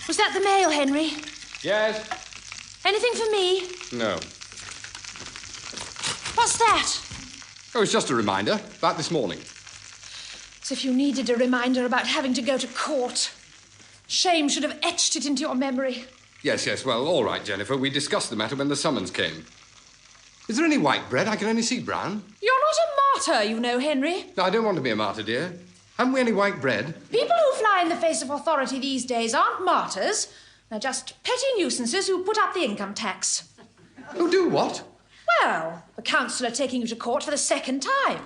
Was that the mail, Henry? Yes? Anything for me? No. What's that? Oh, it's just a reminder about this morning. As if you needed a reminder about having to go to court. Shame should have etched it into your memory. Yes, well, all right, Jennifer. We discussed the matter when the summons came. Is there any white bread? I can only see brown. You're not a martyr, you know, Henry. No, I don't want to be a martyr, dear. Haven't we any white bread? People who fly in the face of authority these days aren't martyrs. They're just petty nuisances who put up the income tax. Who do what? Well, the council are taking you to court for the second time.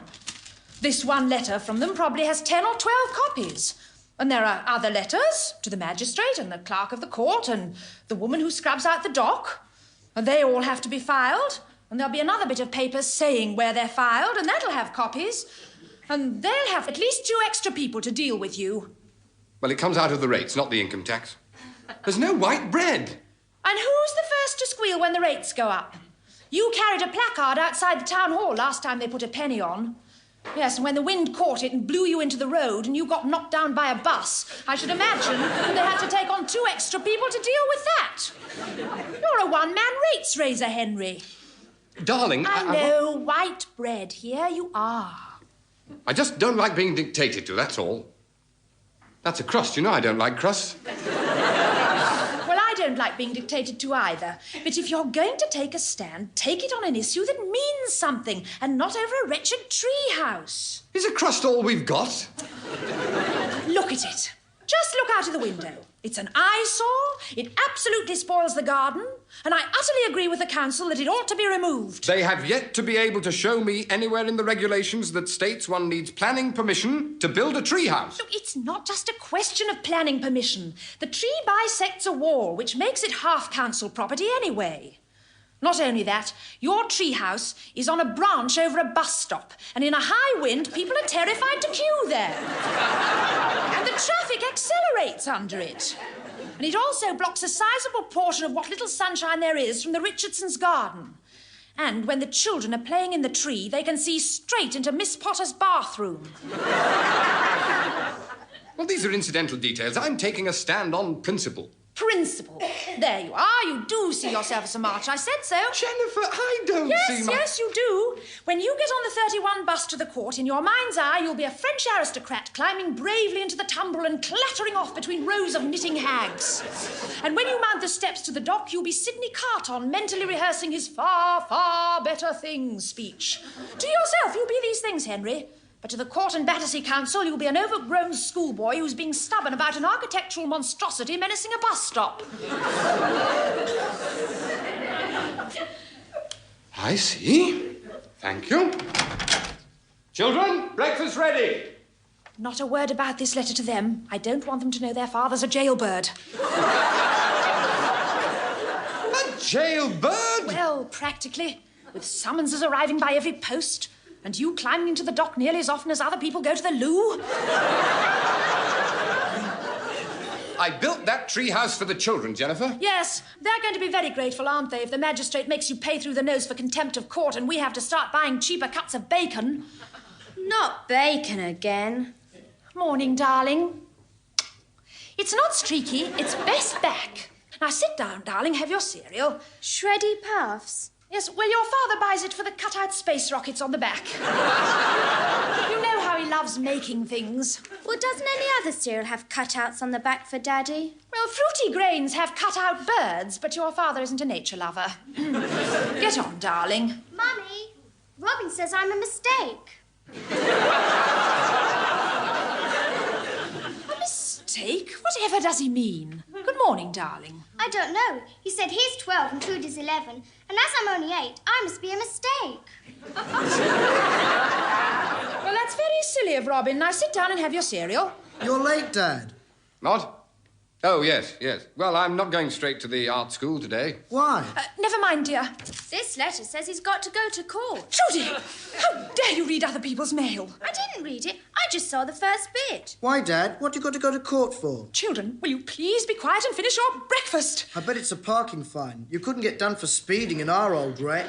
This one letter from them probably has 10 or 12 copies. And there are other letters to the magistrate and the clerk of the court and the woman who scrubs out the dock. And they all have to be filed. And there'll be another bit of paper saying where they're filed, and that'll have copies. And they'll have at least 2 extra people to deal with you. Well, it comes out of the rates, not the income tax. There's no white bread. And who's the first to squeal when the rates go up? You carried a placard outside the town hall last time they put a penny on. Yes, and when the wind caught it and blew you into the road and you got knocked down by a bus, I should imagine they had to take on 2 extra people to deal with that. You're a one-man rates raiser, Henry. Darling, I know, white bread. Here you are. I just don't like being dictated to, that's all. That's a crust. You know I don't like crusts. Well, I don't like being dictated to either. But if you're going to take a stand, take it on an issue that means something and not over a wretched treehouse. Is a crust all we've got? Look at it. Just look out of the window. It's an eyesore. It absolutely spoils the garden. And I utterly agree with the council that it ought to be removed. They have yet to be able to show me anywhere in the regulations that states one needs planning permission to build a treehouse. Look, it's not just a question of planning permission. The tree bisects a wall, which makes it half council property anyway. Not only that, your treehouse is on a branch over a bus stop, and in a high wind, people are terrified to queue there. And the traffic accelerates under it. And it also blocks a sizable portion of what little sunshine there is from the Richardsons' garden. And when the children are playing in the tree, they can see straight into Miss Potter's bathroom. Well, these are incidental details. I'm taking a stand on principle. Principle. There you are. You do see yourself as a march. I said so. Jennifer, I don't see my... Yes, you do. When you get on the 31 bus to the court, in your mind's eye, you'll be a French aristocrat climbing bravely into the tumbrel and clattering off between rows of knitting hags. And when you mount the steps to the dock, you'll be Sidney Carton mentally rehearsing his far, far better things speech. To yourself, you'll be these things, Henry. But to the Court and Battersea Council, you'll be an overgrown schoolboy who's being stubborn about an architectural monstrosity menacing a bus stop. I see. Thank you. Children, breakfast ready. Not a word about this letter to them. I don't want them to know their father's a jailbird. A jailbird? Well, practically. With summonses arriving by every post. And you climbing into the dock nearly as often as other people go to the loo? I built that treehouse for the children, Jennifer. Yes, they're going to be very grateful, aren't they, if the magistrate makes you pay through the nose for contempt of court and we have to start buying cheaper cuts of bacon. Not bacon again. Morning, darling. It's not Streaky, it's Bess back. Now sit down, darling, have your cereal. Shreddy puffs. Yes, well, your father buys it for the cut-out space rockets on the back. You know how he loves making things. Well, doesn't any other cereal have cutouts on the back for Daddy? Well, Fruity Grains have cut-out birds, but your father isn't a nature lover. Get on, darling. Mummy, Robin says I'm a mistake. A mistake? Whatever does he mean? Good morning, darling. I don't know. He said he's 12 and Trudy's 11, and as I'm only 8, I must be a mistake. Well, that's very silly of Robin. Now sit down and have your cereal. You're late, Dad. What? Oh, yes. Well, I'm not going straight to the art school today. Why? Never mind, dear. This letter says he's got to go to court. Trudy! How dare you read other people's mail? I didn't read it. I just saw the first bit. Why, Dad? What you got to go to court for? Children, will you please be quiet and finish your breakfast? I bet it's a parking fine. You couldn't get done for speeding in our old wreck.